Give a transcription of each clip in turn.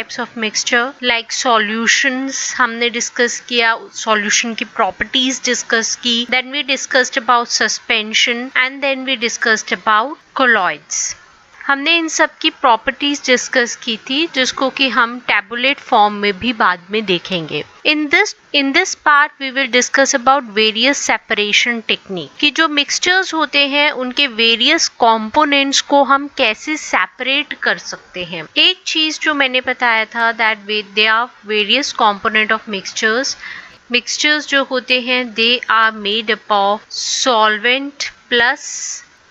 Types of mixture like solutions हमने discuss किया, solution की प्रॉपर्टीज डिस्कस की, then we discussed about suspension and then we discussed about colloids. हमने इन सब की प्रॉपर्टीज डिस्कस की थी जिसको कि हम टैबुलेट फॉर्म में भी बाद में देखेंगे। In this part we will discuss about various separation technique कि जो मिक्सचर्स होते हैं उनके वेरियस कंपोनेंट्स को हम कैसे सेपरेट कर सकते हैं। एक चीज जो मैंने बताया था that they are various component of mixtures. Mixtures जो होते हैं they are made up of solvent plus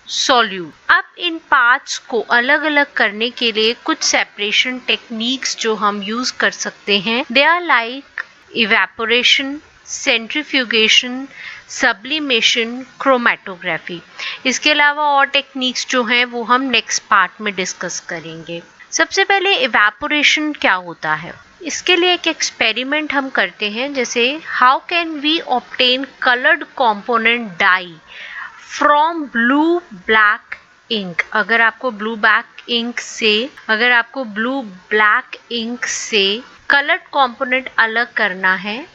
solute. अब इन पार्ट्स को अलग अलग करने के लिए कुछ सेपरेशन टेक्निक्स जो हम यूज कर सकते हैं, they are like evaporation, centrifugation, sublimation, chromatography. इसके अलावा और टेक्निक्स जो हैं वो हम नेक्स्ट पार्ट में डिस्कस करेंगे। सबसे पहले इवेपोरेशन क्या होता है, इसके लिए एक एक्सपेरिमेंट हम करते हैं। जैसे how can we obtain coloured component dye from blue black ink. अगर आपको ब्लू ब्लैक इंक से कलर्ड कंपोनेंट अलग करना है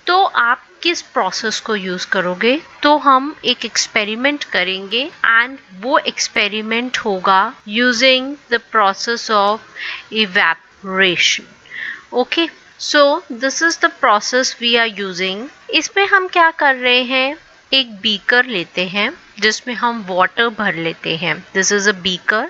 तो आप किस प्रोसेस को यूज करोगे, तो हम एक एक्सपेरिमेंट करेंगे एंड वो एक्सपेरिमेंट होगा using the process of evaporation. Okay, so this is the process we are using. इसमें हम क्या कर रहे हैं, एक बीकर लेते हैं जिसमें हम वाटर भर लेते हैं, दिस इज अ बीकर,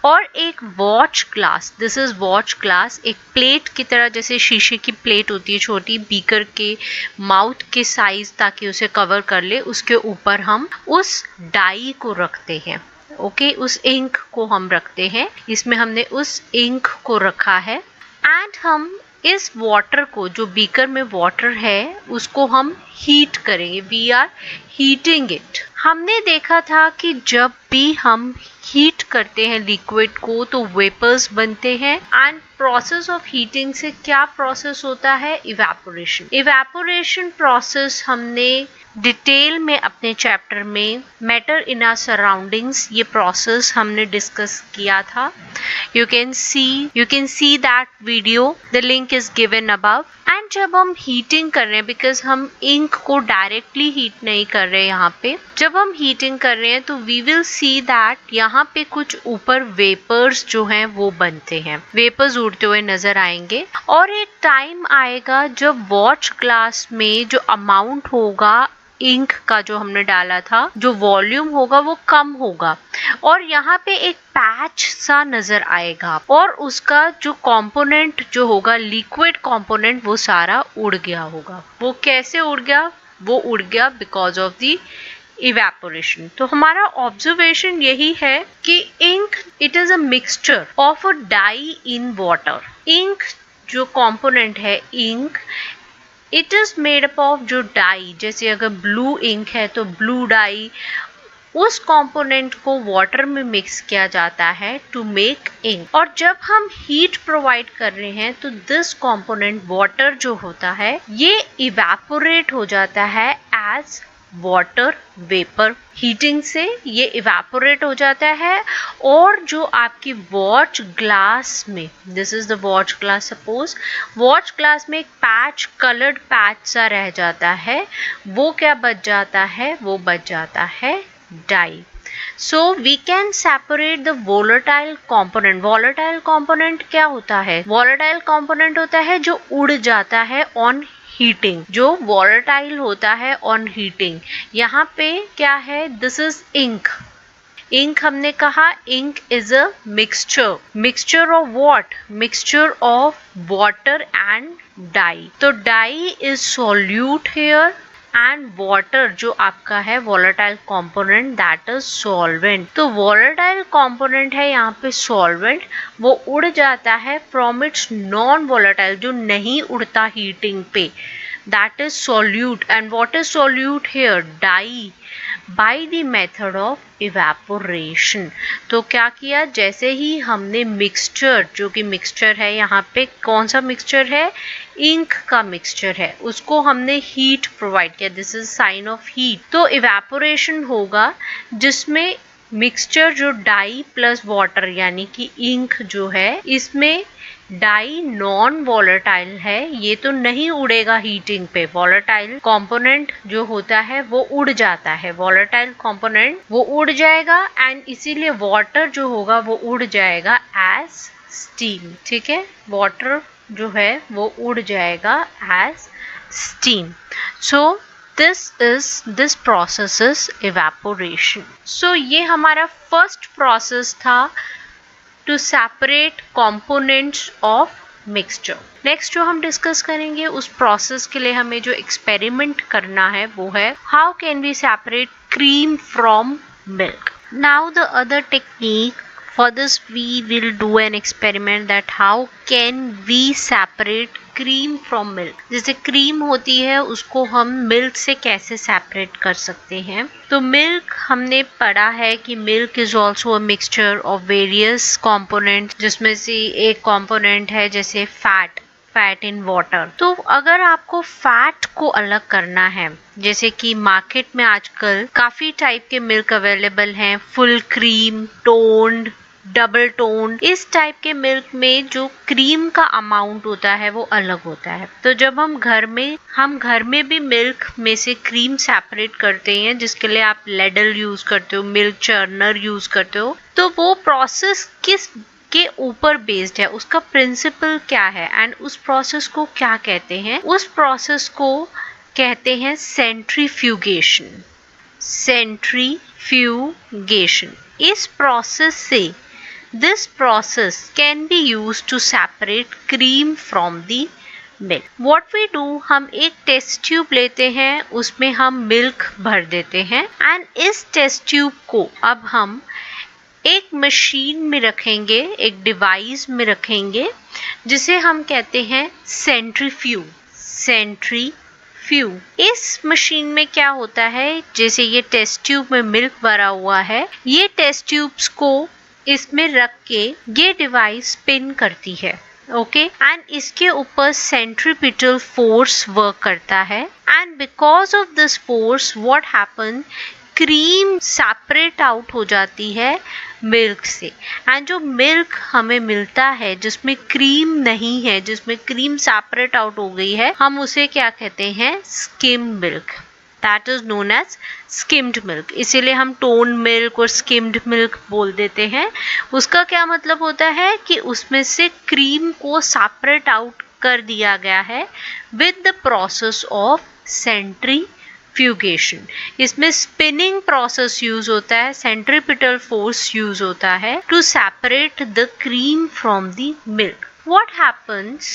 और एक watch glass, this is watch glass, एक प्लेट की तरह, जैसे शीशे की प्लेट होती है छोटी, बीकर के माउथ के साइज ताकि उसे कवर कर ले, उसके ऊपर हम उस डाई को रखते हैं। ओके, उस इंक को हम रखते हैं, इसमें हमने उस इंक को रखा है एंड हम इस वाटर को, जो बीकर में वाटर है, उसको हम हीट करेंगे, वी आर हीटिंग इट। हमने देखा था कि जब भी हम हीट करते हैं लिक्विड को तो वेपर्स बनते हैं एंड प्रोसेस ऑफ हीटिंग से क्या प्रोसेस होता है, इवेपोरेशन। इवेपोरेशन प्रोसेस हमने डिटेल में अपने चैप्टर में मैटर इन आवर सराउंडिंग्स, ये प्रोसेस हमने डिस्कस किया था। You can see that video, the link is given above. And जब हम हीटिंग कर रहे हैं, बिकॉज हम इंक को डायरेक्टली हीट नहीं कर रहे हैं यहाँ पे, जब हम हीटिंग कर रहे हैं तो वी विल सी दैट यहाँ पे कुछ ऊपर वेपर्स जो हैं वो बनते हैं, वेपर्स उड़ते हुए नजर आएंगे। और एक टाइम आएगा जब वॉच ग्लास में जो अमाउंट होगा इंक का, जो हमने डाला था, जो वॉल्यूम होगा वो कम होगा और यहाँ पे एक पैच सा नजर आएगा और उसका जो कंपोनेंट जो होगा, लिक्विड कंपोनेंट, वो सारा उड़ गया होगा। वो कैसे उड़ गया, वो उड़ गया बिकॉज ऑफ द इवेपोरेशन। तो हमारा ऑब्जर्वेशन यही है कि ink it is a mixture of a dye in water. Ink जो कंपोनेंट है, ink it is made up of जो डाई, जैसे अगर ब्लू इंक है तो ब्लू डाई, उस कंपोनेंट को वाटर में मिक्स किया जाता है टू मेक इंक। और जब हम हीट प्रोवाइड कर रहे हैं तो दिस कंपोनेंट वाटर जो होता है ये इवेपोरेट हो जाता है एज वाटर वेपर। हीटिंग से ये इवेपोरेट हो जाता है और जो आपकी वॉच ग्लास में, this is the watch glass, suppose watch glass में एक पैच, कलर्ड पैच सा रह जाता है, वो क्या बच जाता है, वो बच जाता है die. So we can separate the volatile component. Volatile component क्या होता है? Volatile component होता है जो उड़ जाता है on heating, जो volatile होता है on heating। यहाँ पे क्या है? This is ink. Ink हमने कहा ink is a mixture. Mixture of what? Mixture of water and dye. तो dye is solute here. And water जो आपका है volatile component, that is solvent. तो वॉलेटाइल कंपोनेंट है यहाँ पे सॉल्वेंट, वो उड़ जाता है फ्रॉम इट्स नॉन वॉलेटाइल, जो नहीं उड़ता हीटिंग पे, that is solute. And what is solute here? Dye, by the method of evaporation. तो क्या किया, जैसे ही हमने मिक्सचर, जो कि मिक्सचर है यहाँ पे कौन सा मिक्सचर है, इंक का मिक्सचर है, उसको हमने हीट प्रोवाइड किया, this is sine of heat. तो इवेपोरेशन होगा जिसमें मिक्सचर जो डाई प्लस वाटर यानी कि इंक जो है, इसमें डाई नॉन वॉलेटाइल है, ये तो नहीं उड़ेगा हीटिंग पे। वॉलेटाइल कंपोनेंट जो होता है वो उड़ जाता है, वॉलेटाइल कंपोनेंट वो उड़ जाएगा एंड इसीलिए वाटर जो होगा वो उड़ जाएगा एज स्टीम। ठीक है, वाटर जो है वो उड़ जाएगा as steam. So this process is evaporation. So ये हमारा first process था to separate components of mixture. Next जो हम डिस्कस करेंगे उस प्रोसेस के लिए हमें जो एक्सपेरिमेंट करना है वो है how can we separate cream from milk. Now the other technique, for this we will do an experiment that how can we separate cream from milk. जैसे क्रीम होती है उसको हम मिल्क से कैसे सेपरेट कर सकते हैं. तो मिल्क हमने पढ़ा है कि milk is also a mixture of various components, जिसमें से एक कंपोनेंट है जैसे फैट इन वाटर. तो अगर आपको फैट को अलग करना है, जैसे कि मार्केट में आजकल काफी टाइप के मिल्क अवेलेबल हैं, full cream, toned, double tone, इस टाइप के मिल्क में जो क्रीम का अमाउंट होता है वो अलग होता है. तो जब हम घर में भी मिल्क में से क्रीम सेपरेट करते हैं, जिसके लिए आप लेडल यूज करते हो, मिल्क चर्नर यूज करते हो, तो वो प्रोसेस किस के ऊपर बेस्ड है, उसका प्रिंसिपल क्या है एंड उस प्रोसेस को क्या कहते हैं. उस प्रोसेस को कहते हैं सेंट्रीफ्यूगेशन. सेंट्रीफ्यूगेशन. इस प्रोसेस से This process can be used to separate cream from the milk. What we do, हम एक टेस्ट ट्यूब लेते हैं, उसमें हम मिल्क भर देते हैं एंड इस टेस्ट ट्यूब को अब हम एक मशीन में रखेंगे, एक डिवाइस में रखेंगे, जिसे हम कहते हैं सेंट्रीफ्यूग. सेंट्रीफ्यूग. इस मशीन में क्या होता है, जैसे ये टेस्ट ट्यूब में मिल्क भरा हुआ है, ये टेस्ट ट्यूब्स को इसमें रख के ये डिवाइस स्पिन करती है. ओके, एंड इसके ऊपर सेंट्रीपिटल फोर्स वर्क करता है and because of this force what happen, cream separate out हो जाती है मिल्क से. एंड जो मिल्क हमें मिलता है जिसमें क्रीम नहीं है, जिसमें क्रीम सेपरेट आउट हो गई है, हम उसे क्या कहते हैं, skim milk. That is known as skimmed milk. इसीलिए हम टोन मिल्क और स्किम्ड मिल्क बोल देते हैं. उसका क्या मतलब होता है कि उसमें से क्रीम को सेपरेट आउट कर दिया गया है with the process of centrifugation. इसमें स्पिनिंग प्रोसेस यूज होता है, सेंट्रीपिटल फोर्स यूज होता है to separate the cream from the milk. What happens?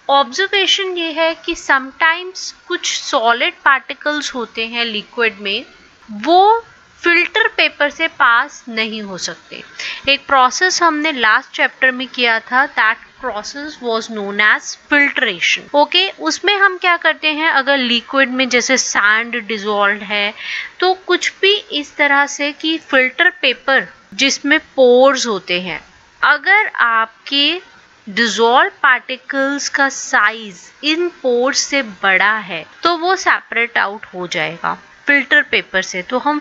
Observation ये है कि समटाइम्स कुछ सॉलिड पार्टिकल्स होते हैं लिक्विड में, वो फिल्टर पेपर से पास नहीं हो सकते. एक प्रोसेस हमने लास्ट चैप्टर में किया था, that process was known as filtration. Okay, उसमें हम क्या करते हैं, अगर लिक्विड में जैसे सैंड डिसॉल्व है, तो कुछ भी इस तरह से कि फिल्टर पेपर जिसमें पोर्स होते हैं, अगर आपके डिसॉल्व पार्टिकल्स का साइज इन पोर्स से बड़ा है तो वो सेपरेट आउट हो जाएगा फिल्टर पेपर से. तो हम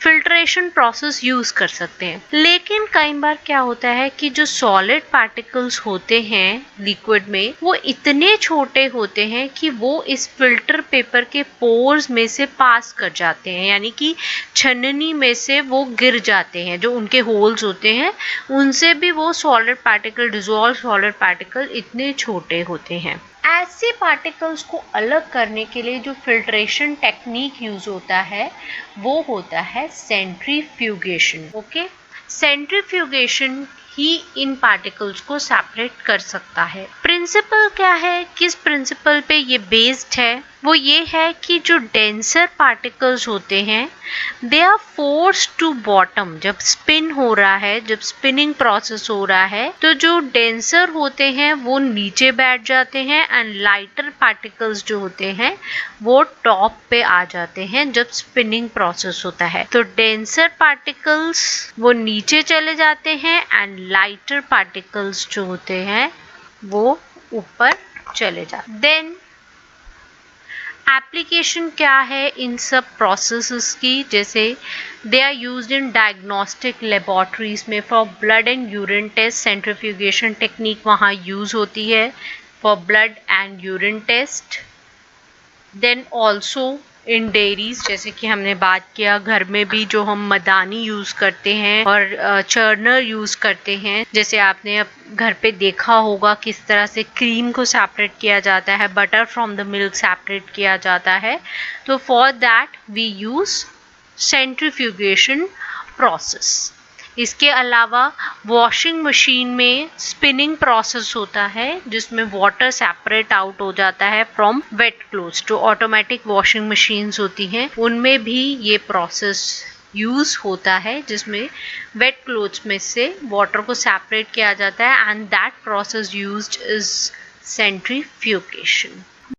फिल्ट्रेशन प्रोसेस यूज कर सकते हैं. लेकिन कई बार क्या होता है कि जो सॉलिड पार्टिकल्स होते हैं लिक्विड में, वो इतने छोटे होते हैं कि वो इस फिल्टर पेपर के पोर्स में से पास कर जाते हैं, यानी कि छन्नी में से वो गिर जाते हैं. जो उनके होल्स होते हैं उनसे भी वो solid particle, dissolve solid particle इतने छोटे होते हैं. ऐसे पार्टिकल्स को अलग करने के लिए जो फिल्ट्रेशन टेक्निक यूज होता है वो होता है सेंट्रीफ्यूगेशन. ओके, सेंट्रीफ्यूगेशन ही इन पार्टिकल्स को सेपरेट कर सकता है. प्रिंसिपल क्या है, किस प्रिंसिपल पे ये बेस्ड है, वो ये है कि जो डेंसर पार्टिकल्स होते हैं they are force to bottom. जब स्पिन हो रहा है, जब स्पिनिंग प्रोसेस हो रहा है, तो जो डेंसर होते हैं वो नीचे बैठ जाते हैं एंड लाइटर पार्टिकल्स जो होते हैं वो टॉप पे आ जाते हैं जब स्पिनिंग प्रोसेस होता है. तो डेंसर पार्टिकल्स वो नीचे चले जाते हैं एंड लाइटर पार्टिकल्स जो होते हैं वो ऊपर चले जाते हैं. देन एप्लीकेशन क्या है इन सब प्रोसेसेस की, जैसे they are used in diagnostic laboratories में for blood and urine test, centrifugation technique वहाँ यूज होती है for blood and urine test. Then also in dairies, जैसे कि हमने बात किया घर में भी जो हम मदानी यूज करते हैं और चर्नर यूज करते हैं, जैसे आपने अब घर पे देखा होगा किस तरह से क्रीम को सेपरेट किया जाता है, butter from the milk separate किया जाता है। तो for that we use centrifugation process. इसके अलावा वॉशिंग मशीन में स्पिनिंग प्रोसेस होता है जिसमें वाटर सेपरेट आउट हो जाता है फ्रॉम वेट क्लोथ्स। जो ऑटोमेटिक वॉशिंग मशीन्स होती हैं उनमें भी ये प्रोसेस यूज होता है जिसमें वेट क्लोथ्स में से वाटर को सेपरेट किया जाता है and that process used is centrifugation.